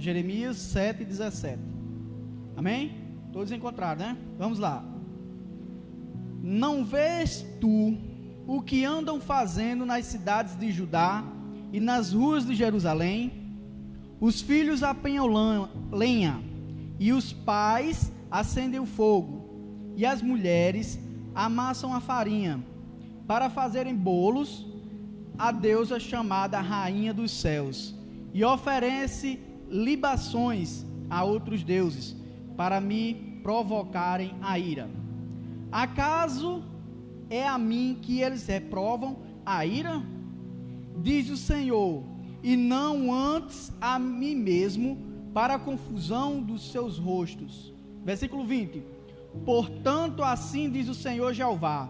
Jeremias 7:17. Amém? Todos encontraram, né? Vamos lá. Não vês tu o que andam fazendo nas cidades de Judá e nas ruas de Jerusalém? Os filhos apanham lenha, e os pais acendem o fogo, e as mulheres amassam a farinha, para fazerem bolos à deusa chamada Rainha dos Céus, e oferece libações a outros deuses, para me provocarem a ira. Acaso é a mim que eles reprovam a ira? Diz o Senhor, e não antes a mim mesmo, para a confusão dos seus rostos. Versículo 20. Portanto, assim diz o Senhor Jeová: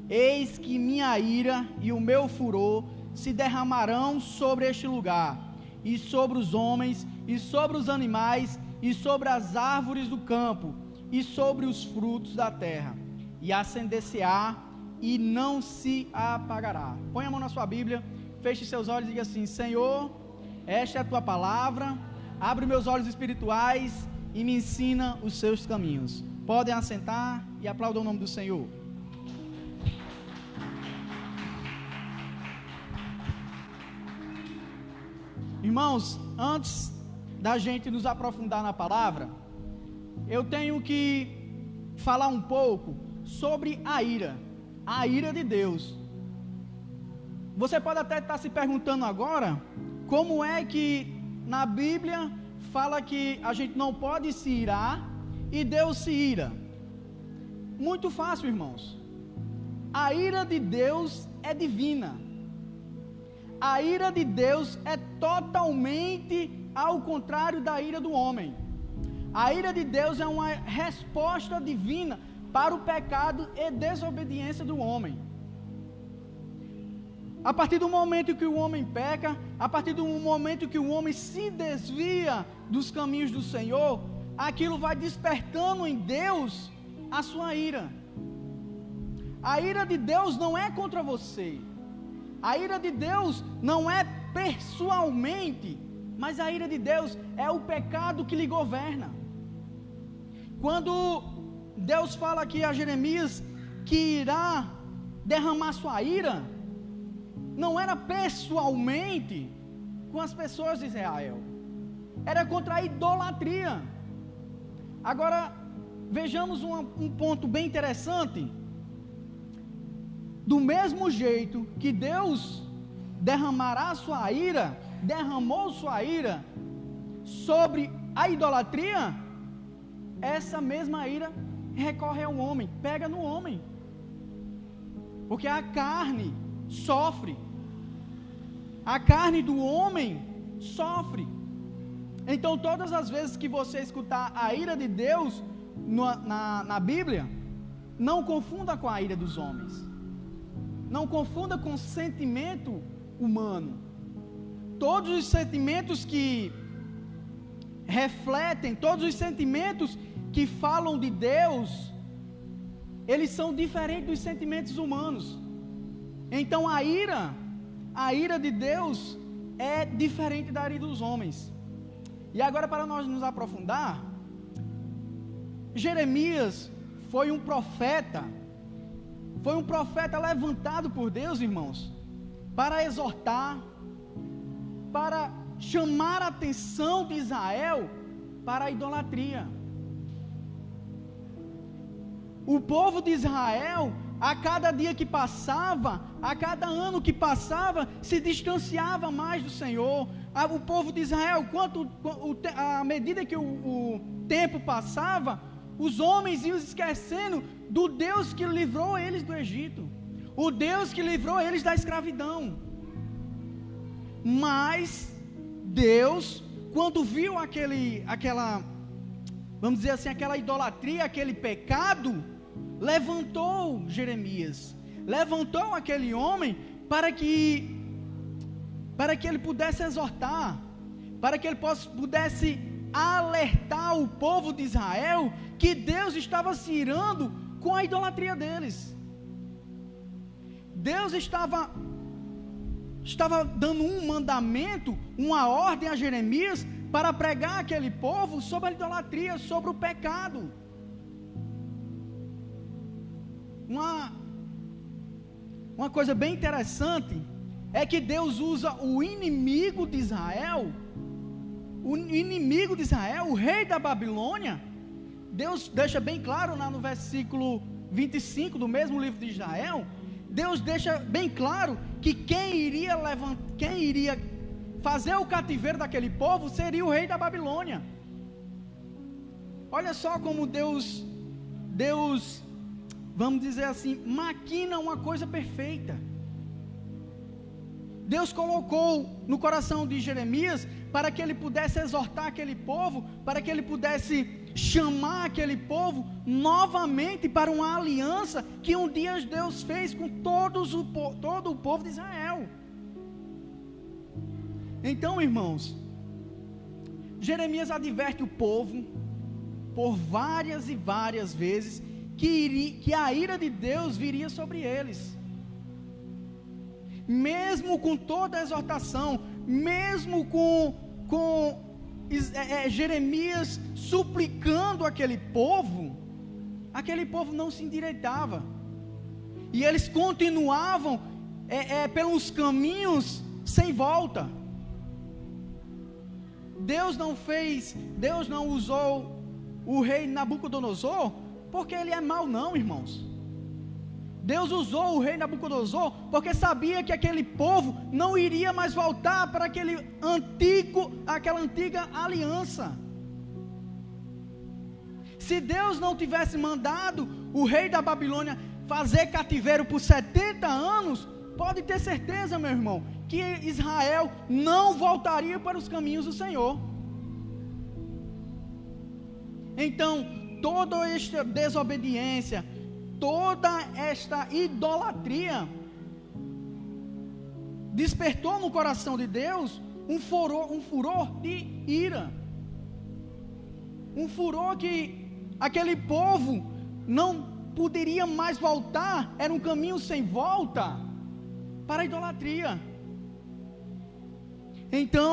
eis que minha ira e o meu furor se derramarão sobre este lugar, e sobre os homens, e sobre os animais, e sobre as árvores do campo, e sobre os frutos da terra, e acender-se-á, e não se apagará. Põe a mão na sua Bíblia, feche seus olhos e diga assim: Senhor, esta é a tua palavra, abre meus olhos espirituais e me ensina os seus caminhos. Podem assentar e aplaudam o nome do Senhor. Irmãos, antes da gente nos aprofundar na palavra, eu tenho que falar um pouco sobre a ira de Deus. Você pode até estar se perguntando agora, como é que na Bíblia fala que a gente não pode se irar e Deus se ira? Muito fácil, irmãos. A ira de Deus é divina. A ira de Deus é totalmente ao contrário da ira do homem. A ira de Deus é uma resposta divina para o pecado e desobediência do homem. A partir do momento que o homem peca, a partir do momento que o homem se desvia dos caminhos do Senhor, aquilo vai despertando em Deus a sua ira. A ira de Deus não é contra você. A ira de Deus não é pessoalmente, mas a ira de Deus é o pecado que lhe governa. Quando Deus fala aqui a Jeremias que irá derramar sua ira, não era pessoalmente com as pessoas de Israel, era contra a idolatria. Agora, vejamos um ponto bem interessante. Do mesmo jeito que Deus derramou sua ira sobre a idolatria, essa mesma ira recorre ao homem, pega no homem, porque a carne sofre, a carne do homem sofre. Então, todas as vezes que você escutar a ira de Deus na Bíblia, não confunda com a ira dos homens, não confunda com o sentimento humano. Todos os sentimentos que refletem, todos os sentimentos que falam de Deus, eles são diferentes dos sentimentos humanos. Então a ira de Deus é diferente da ira dos homens. E agora, para nós nos aprofundar, Jeremias foi um profeta levantado por Deus, irmãos, para exortar, para chamar a atenção de Israel para a idolatria. O povo de Israel, a cada dia que passava, a cada ano que passava, se distanciava mais do Senhor. O povo de Israel, à medida que o tempo passava, os homens iam esquecendo do Deus que livrou eles do Egito, o Deus que livrou eles da escravidão. Mas Deus, quando viu vamos dizer assim, aquela idolatria, aquele pecado, levantou Jeremias, levantou aquele homem para que ele pudesse exortar, para que ele pudesse alertar o povo de Israel que Deus estava se irando com a idolatria deles. Deus estava dando um mandamento, uma ordem a Jeremias para pregar aquele povo sobre a idolatria, sobre o pecado. Uma coisa bem interessante é que Deus usa o inimigo de Israel, o rei da Babilônia. Deus deixa bem claro lá no versículo 25 do mesmo livro de Israel, Deus deixa bem claro que quem iria fazer o cativeiro daquele povo seria o rei da Babilônia. Olha só como Deus, vamos dizer assim, maquina uma coisa perfeita. Deus colocou no coração de Jeremias para que ele pudesse exortar aquele povo, para que ele pudesse chamar aquele povo novamente para uma aliança que um dia Deus fez com todo o povo de Israel. Então, irmãos, Jeremias adverte o povo por várias e várias vezes que a ira de Deus viria sobre eles. Mesmo com toda a exortação, mesmo com Jeremias suplicando aquele povo não se endireitava, e eles continuavam pelos caminhos sem volta. Deus não usou o rei Nabucodonosor porque ele é mau, não, irmãos. Deus usou o rei Nabucodonosor porque sabia que aquele povo não iria mais voltar para aquela antiga aliança. Se Deus não tivesse mandado o rei da Babilônia fazer cativeiro por 70 anos, pode ter certeza, meu irmão, que Israel não voltaria para os caminhos do Senhor. Então, toda esta desobediência, toda esta idolatria despertou no coração de Deus um furor de ira, um furor que aquele povo não poderia mais voltar, era um caminho sem volta para a idolatria. Então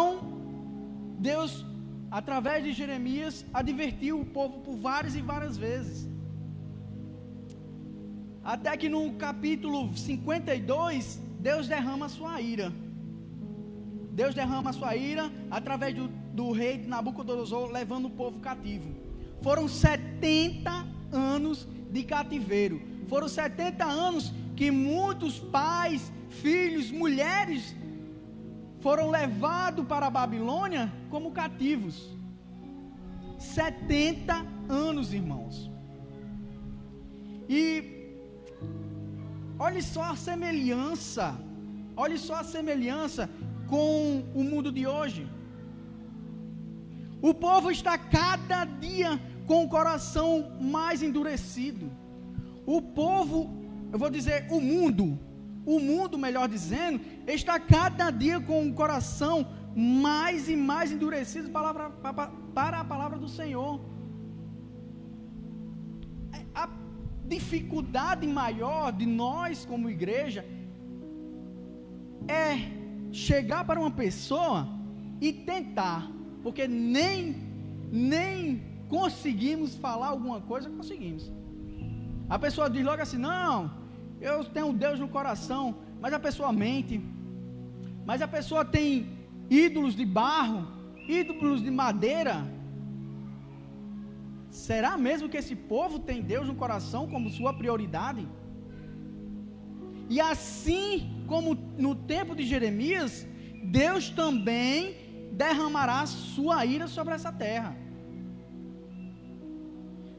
Deus, através de Jeremias, advertiu o povo por várias e várias vezes, até que no capítulo 52, Deus derrama a sua ira. Deus derrama a sua ira através do rei Nabucodonosor, levando o povo cativo. Foram 70 anos de cativeiro. Foram 70 anos que muitos pais, filhos, mulheres foram levados para a Babilônia como cativos. 70 anos, irmãos. E olhe só a semelhança com o mundo de hoje. O povo está cada dia com o coração mais endurecido. O povo, eu vou dizer, o mundo, melhor dizendo, está cada dia com o coração mais e mais endurecido para a palavra do Senhor. A dificuldade maior de nós como igreja é chegar para uma pessoa e tentar, porque nem conseguimos falar alguma coisa, conseguimos. A pessoa diz logo assim: não, eu tenho Deus no coração, mas a pessoa mente, mas a pessoa tem ídolos de barro, ídolos de madeira. Será mesmo que esse povo tem Deus no coração como sua prioridade? E assim como no tempo de Jeremias, Deus também derramará sua ira sobre essa terra.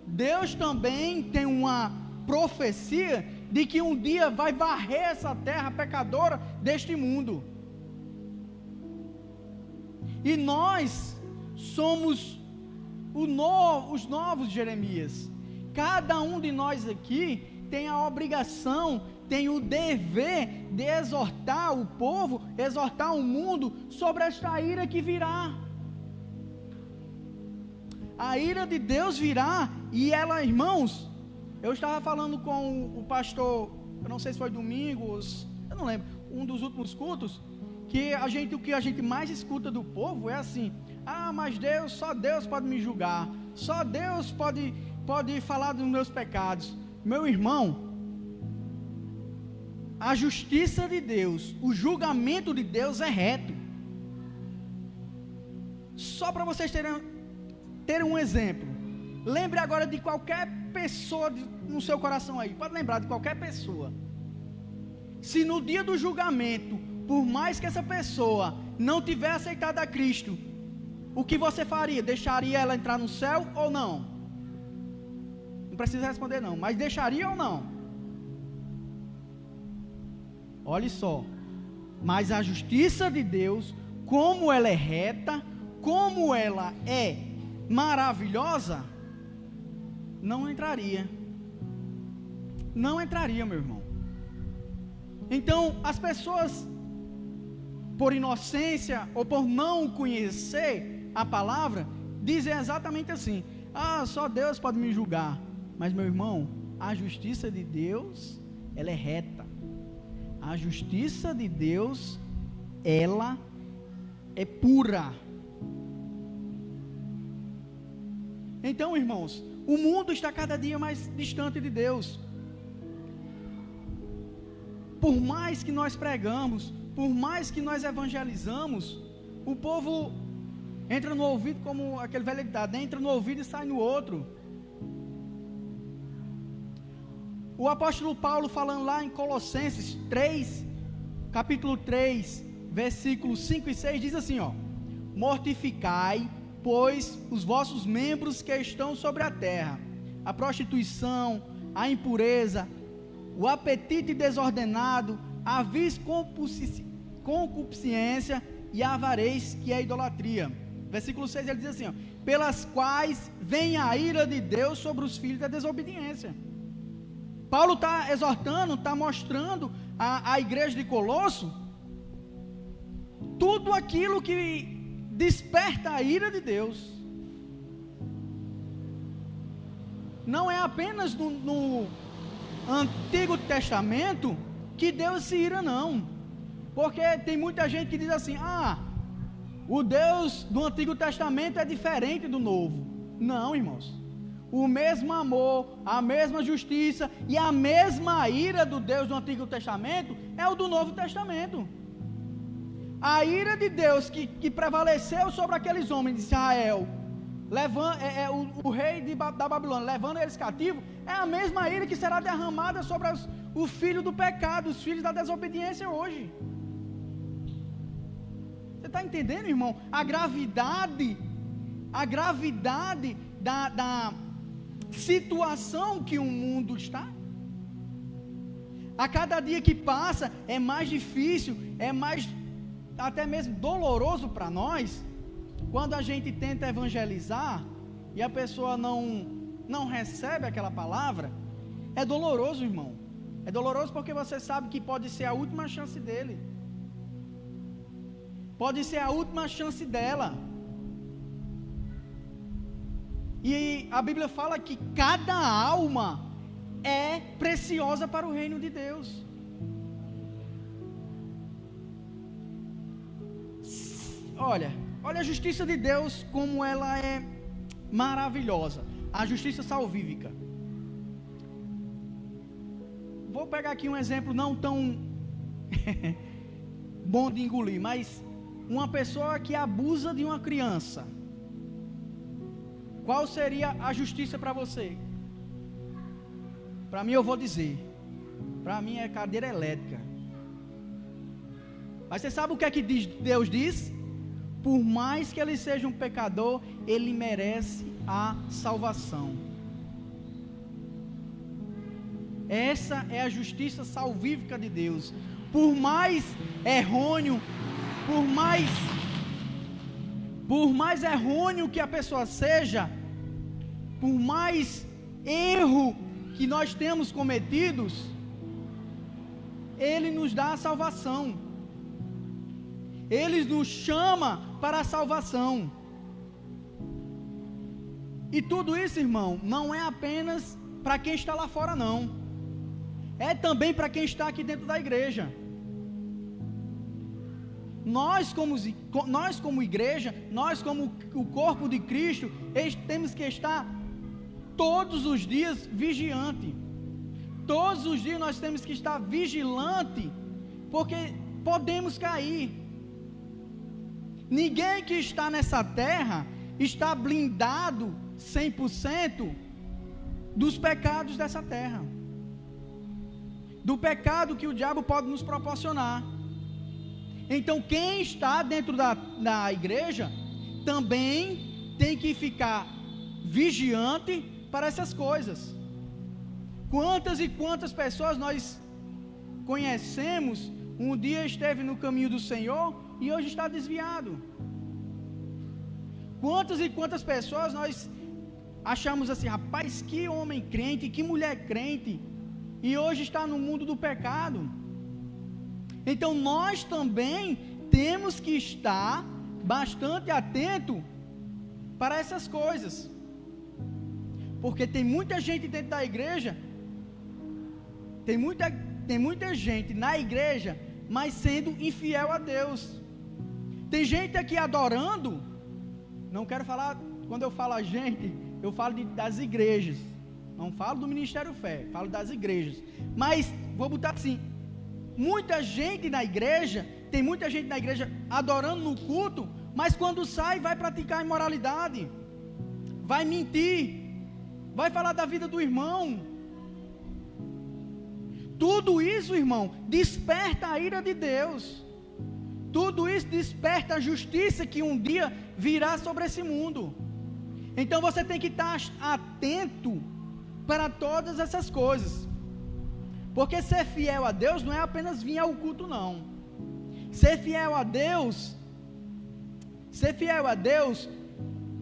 Deus também tem uma profecia de que um dia vai varrer essa terra pecadora deste mundo. E nós somos os novos Jeremias. Cada um de nós aqui tem a obrigação, tem o dever de exortar o povo, exortar o mundo sobre esta ira que virá. A ira de Deus virá, e ela, irmãos, eu estava falando com o pastor, eu não sei se foi domingo, eu não lembro, um dos últimos cultos, que o que a gente mais escuta do povo é assim: ah, mas só Deus pode me julgar, só Deus pode falar dos meus pecados. Meu irmão, a justiça de Deus, o julgamento de Deus é reto. Só para vocês terem um exemplo, lembre agora de qualquer pessoa no seu coração aí, pode lembrar de qualquer pessoa. Se no dia do julgamento, por mais que essa pessoa não tiver aceitado a Cristo, o que você faria? Deixaria ela entrar no céu ou não? Não precisa responder não, mas deixaria ou não? Olhe só, mas a justiça de Deus, como ela é reta, como ela é maravilhosa, não entraria, meu irmão. Então, as pessoas, por inocência ou por não conhecer a palavra, dizem exatamente assim: ah, só Deus pode me julgar. Mas, meu irmão, a justiça de Deus, ela é reta. A justiça de Deus, ela é pura. Então, irmãos, o mundo está cada dia mais distante de Deus. Por mais que nós pregamos, por mais que nós evangelizamos, o povo entra no ouvido, como aquele velho ditado, entra no ouvido e sai no outro. O apóstolo Paulo, falando lá em Colossenses 3, capítulo 3, versículos 5 e 6, diz assim, ó: mortificai, pois, os vossos membros que estão sobre a terra, a prostituição, a impureza, o apetite desordenado, a vis concupiscência e a avarez, que é a idolatria. Versículo 6, ele diz assim, ó: pelas quais vem a ira de Deus sobre os filhos da desobediência. Paulo está exortando, está mostrando à igreja de Colosso tudo aquilo que desperta a ira de Deus. Não é apenas no Antigo Testamento que Deus se ira, não. Porque tem muita gente que diz assim: ah, o Deus do Antigo Testamento é diferente do Novo. Não, irmãos. O mesmo amor, a mesma justiça e a mesma ira do Deus do Antigo Testamento é o do Novo Testamento. A ira de Deus que prevaleceu sobre aqueles homens de Israel, o rei da Babilônia, levando eles cativos, é a mesma ira que será derramada sobre o filho do pecado, os filhos da desobediência hoje. Você está entendendo, irmão? A gravidade da situação que o mundo está. A cada dia que passa é mais difícil, é mais até mesmo doloroso para nós, quando a gente tenta evangelizar e a pessoa não recebe aquela palavra. É doloroso, irmão. É doloroso porque você sabe que pode ser a última chance dele, pode ser a última chance dela. E a Bíblia fala que cada alma é preciosa para o reino de Deus. Olha a justiça de Deus, como ela é maravilhosa. A justiça salvífica. Vou pegar aqui um exemplo não tão bom de engolir, mas uma pessoa que abusa de uma criança. Qual seria a justiça para você? Para mim, eu vou dizer, para mim é cadeira elétrica. Mas você sabe o que é que Deus diz? Por mais que ele seja um pecador, ele merece a salvação. Essa é a justiça salvífica de Deus. Por mais errôneo, por mais errôneo que a pessoa seja, por mais erro que nós temos cometidos, Ele nos dá a salvação. Ele nos chama para a salvação. E tudo isso, irmão, não é apenas para quem está lá fora, não. É também para quem está aqui dentro da igreja. nós como igreja, nós como o corpo de Cristo, temos que estar todos os dias vigiante. Todos os dias nós temos que estar vigilante, porque podemos cair. Ninguém que está nessa terra está blindado 100% dos pecados dessa terra, do pecado que o diabo pode nos proporcionar. Então quem está dentro da igreja também tem que ficar vigiante para essas coisas. Quantas e quantas pessoas nós conhecemos, um dia esteve no caminho do Senhor e hoje está desviado. Quantas e quantas pessoas nós achamos assim, rapaz, que homem crente, que mulher crente, e hoje está no mundo do pecado. Então nós também temos que estar bastante atento para essas coisas, porque tem muita gente dentro da igreja, tem muita gente na igreja, mas sendo infiel a Deus. Tem gente aqui adorando, não quero falar, quando eu falo a gente, eu falo das igrejas, não falo do Ministério Fé, falo das igrejas, mas vou botar assim, muita gente na igreja, tem muita gente na igreja adorando no culto, mas quando sai vai praticar imoralidade, vai mentir, vai falar da vida do irmão. Tudo isso, irmão, desperta a ira de Deus. Tudo isso desperta a justiça que um dia virá sobre esse mundo. Então você tem que estar atento para todas essas coisas. Porque ser fiel a Deus não é apenas vir ao culto, não. Ser fiel a Deus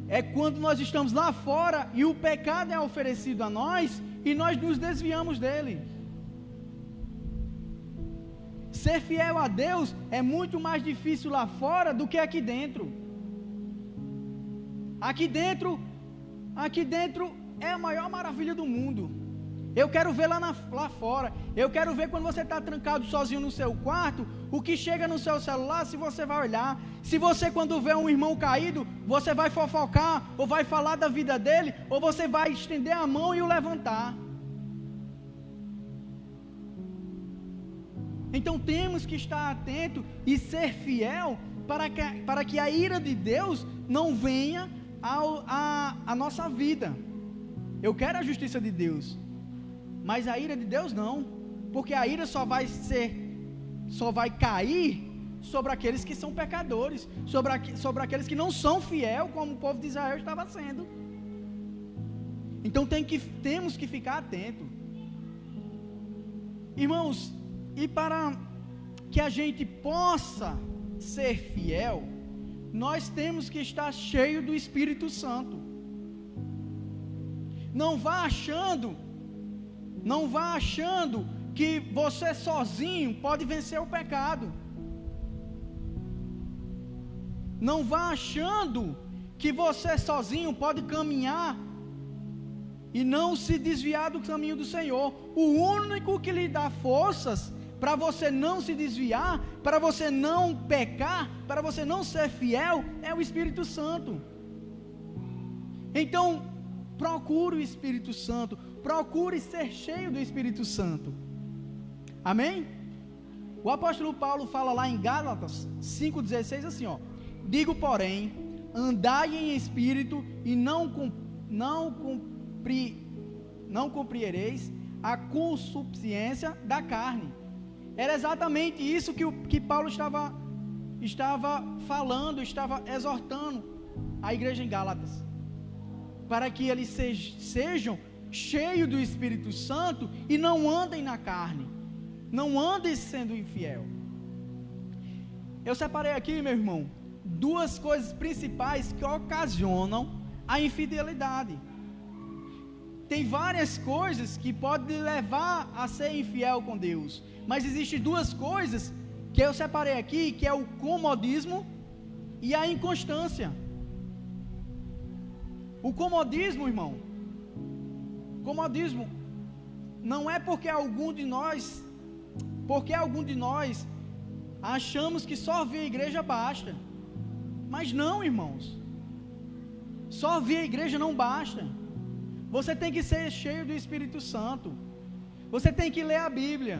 é quando nós estamos lá fora e o pecado é oferecido a nós e nós nos desviamos dele. Ser fiel a Deus é muito mais difícil lá fora do que aqui dentro. Aqui dentro é a maior maravilha do mundo. Eu quero ver lá fora. Eu quero ver quando você está trancado sozinho no seu quarto, o que chega no seu celular, se você vai olhar. Se você, quando vê um irmão caído, você vai fofocar, ou vai falar da vida dele, ou você vai estender a mão e o levantar. Então temos que estar atento e ser fiel para que a ira de Deus não venha à nossa vida. Eu quero a justiça de Deus, mas a ira de Deus não, porque a ira só vai cair sobre aqueles que são pecadores, sobre aqueles que não são fiel, como o povo de Israel estava sendo. Então temos que ficar atento, irmãos. E para que a gente possa ser fiel, nós temos que estar cheio do Espírito Santo. Não vá achando que você sozinho pode vencer o pecado. Não vá achando que você sozinho pode caminhar e não se desviar do caminho do Senhor. O único que lhe dá forças para você não se desviar, para você não pecar, para você não ser fiel, é o Espírito Santo. Então, procure o Espírito Santo, procure ser cheio do Espírito Santo. Amém? O apóstolo Paulo fala lá em Gálatas 5,16 assim, ó: digo, porém, andai em espírito e não cumprireis a concupiscência da carne. Era exatamente isso que Paulo estava falando, estava exortando a igreja em Gálatas, para que eles sejam cheios do Espírito Santo e não andem na carne, não andem sendo infiel. Eu separei aqui, meu irmão, duas coisas principais que ocasionam a infidelidade. Tem várias coisas que podem levar a ser infiel com Deus, mas existem duas coisas que eu separei aqui, que é o comodismo e a inconstância. O comodismo, irmão, comodismo não é porque algum de nós Achamos que só vir a igreja basta. Mas não, irmãos. Só vir a igreja não basta. Você tem que ser cheio do Espírito Santo. Você tem que ler a Bíblia.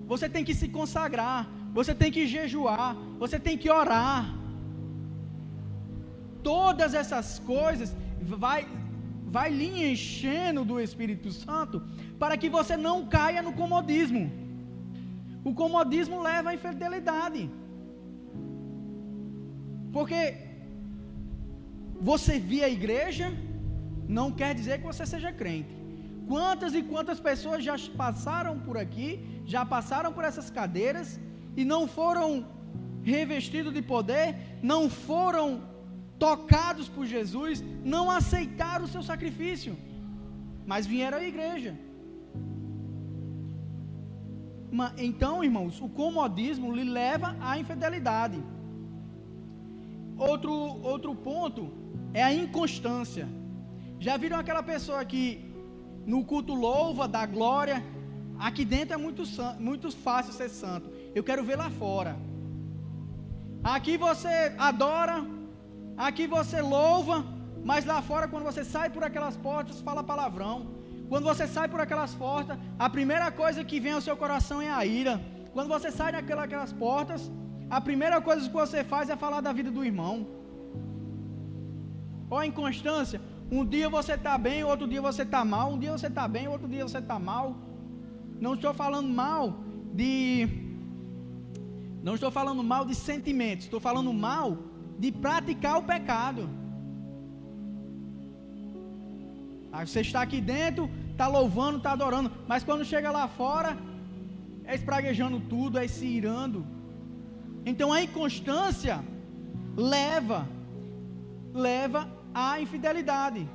Você tem que se consagrar. Você tem que jejuar. Você tem que orar. Todas essas coisas vai lhe enchendo do Espírito Santo para que você não caia no comodismo. O comodismo leva à infidelidade. Porque você vir à igreja não quer dizer que você seja crente. Quantas e quantas pessoas já passaram por aqui, já passaram por essas cadeiras e não foram revestidos de poder, não foram tocados por Jesus, não aceitaram o seu sacrifício, mas vieram à igreja. Então, irmãos, o comodismo lhe leva à infidelidade. Outro ponto é a inconstância. Já viram aquela pessoa que no culto louva, dá glória, aqui dentro é muito fácil ser santo, eu quero ver lá fora. Aqui você adora, aqui você louva, mas lá fora, quando você sai por aquelas portas, fala palavrão. Quando você sai por aquelas portas, a primeira coisa que vem ao seu coração é a ira. Quando você sai daquelas portas, a primeira coisa que você faz é falar da vida do irmão. Ou a inconstância. Um dia você está bem, outro dia você está mal. Um dia você está bem, outro dia você está mal. Não estou falando mal de sentimentos. Estou falando mal de praticar o pecado. Você está aqui dentro, está louvando, está adorando, mas quando chega lá fora, é espraguejando tudo, é se irando. Então a inconstância leva à infidelidade.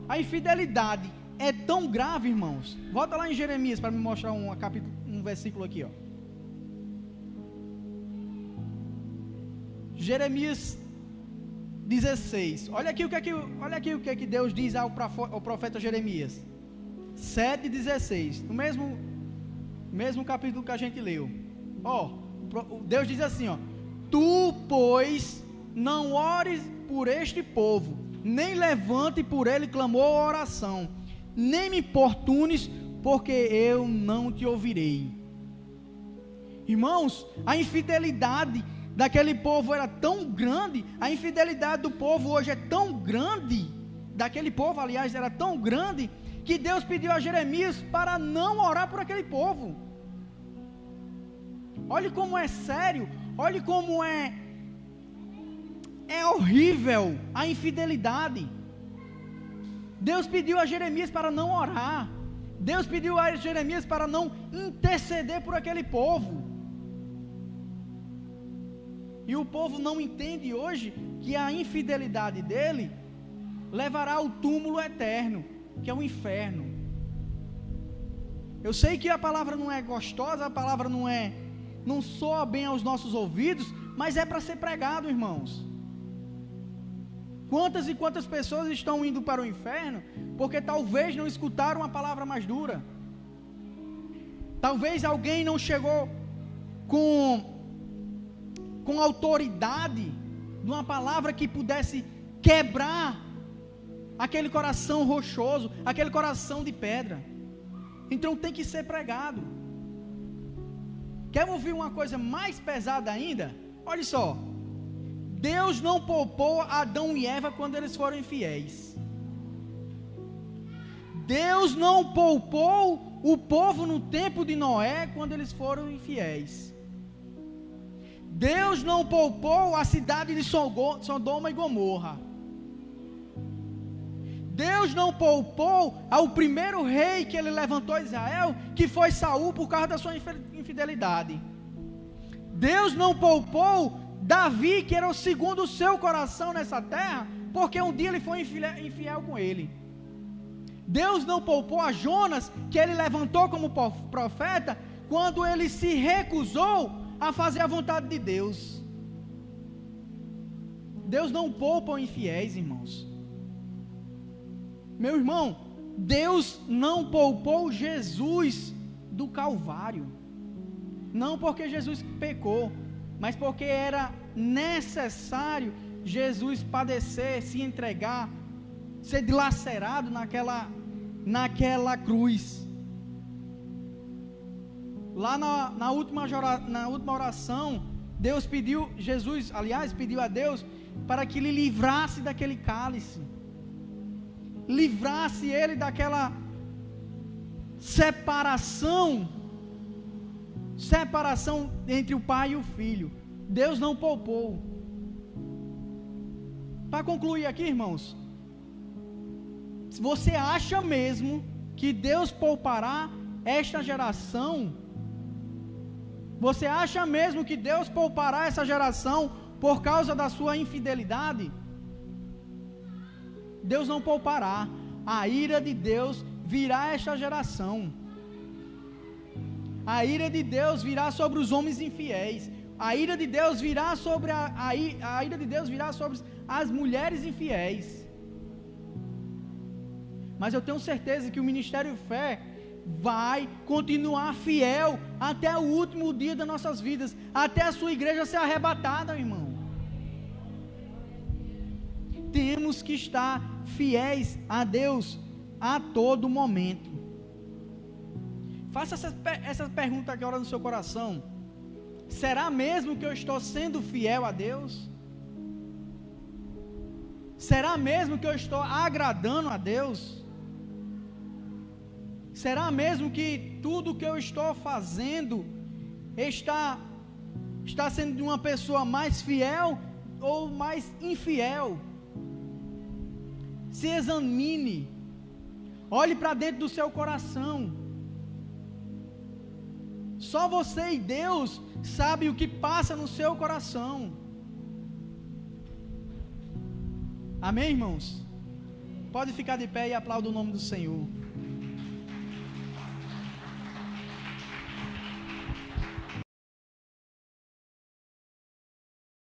A infidelidade é tão grave, irmãos. Volta lá em Jeremias para me mostrar um versículo aqui, Jeremias 16. Olha aqui o que é que Deus diz ao profeta Jeremias. 7:16. No mesmo capítulo que a gente leu. Deus diz assim, tu, pois, não ores por este povo, nem levante por ele clamor ou oração, nem me importunes, porque eu não te ouvirei. Irmãos, a infidelidade daquele povo era tão grande, a infidelidade do povo hoje é tão grande, daquele povo, aliás, era tão grande, que Deus pediu a Jeremias para não orar por aquele povo. Olhe como é sério, olhe como é horrível a infidelidade. Deus pediu a Jeremias para não orar, Deus pediu a Jeremias para não interceder por aquele povo. E o povo não entende hoje que a infidelidade dele levará ao túmulo eterno, que é o inferno. Eu sei que a palavra não é gostosa, a palavra não soa bem aos nossos ouvidos, mas é para ser pregado, irmãos. Quantas e quantas pessoas estão indo para o inferno porque talvez não escutaram a palavra mais dura? Talvez alguém não chegou com autoridade de uma palavra que pudesse quebrar aquele coração rochoso, aquele coração de pedra. Então tem que ser pregado. Quer ouvir uma coisa mais pesada ainda? Olha só, Deus não poupou Adão e Eva quando eles foram infiéis. Deus não poupou o povo no tempo de Noé quando eles foram infiéis. Deus não poupou a cidade de Sodoma e Gomorra. Deus não poupou ao primeiro rei que ele levantou em Israel, que foi Saul, por causa da sua infidelidade. Deus não poupou Davi, que era o segundo o seu coração nessa terra, porque um dia ele foi infiel com ele. Deus não poupou a Jonas, que ele levantou como profeta, quando ele se recusou a fazer a vontade de Deus. Deus não poupa os infiéis, irmãos. Meu irmão, Deus não poupou Jesus do Calvário. Não porque Jesus pecou, mas porque era necessário Jesus padecer, se entregar, ser dilacerado naquela cruz. Lá na última oração, Jesus pediu a Deus para que lhe livrasse daquele cálice, livrasse ele daquela separação entre o pai e o filho. Deus não poupou. Para concluir aqui, irmãos, você acha mesmo que Deus poupará esta geração? Você acha mesmo que Deus poupará essa geração por causa da sua infidelidade? Deus não poupará. A ira de Deus virá a esta geração. A ira de Deus virá sobre os homens infiéis. A ira de Deus virá sobre a ira de Deus virá sobre as mulheres infiéis. Mas eu tenho certeza que o Ministério Fé vai continuar fiel até o último dia das nossas vidas, até a sua igreja ser arrebatada, irmão. Temos que estar fiéis a Deus a todo momento. Faça essa pergunta aqui agora no seu coração: será mesmo que eu estou sendo fiel a Deus? Será mesmo que eu estou agradando a Deus? Será mesmo que tudo que eu estou fazendo está sendo de uma pessoa mais fiel ou mais infiel? Se examine, olhe para dentro do seu coração. Só você e Deus sabem o que passa no seu coração. Amém, irmãos? Pode ficar de pé e aplaudir o nome do Senhor.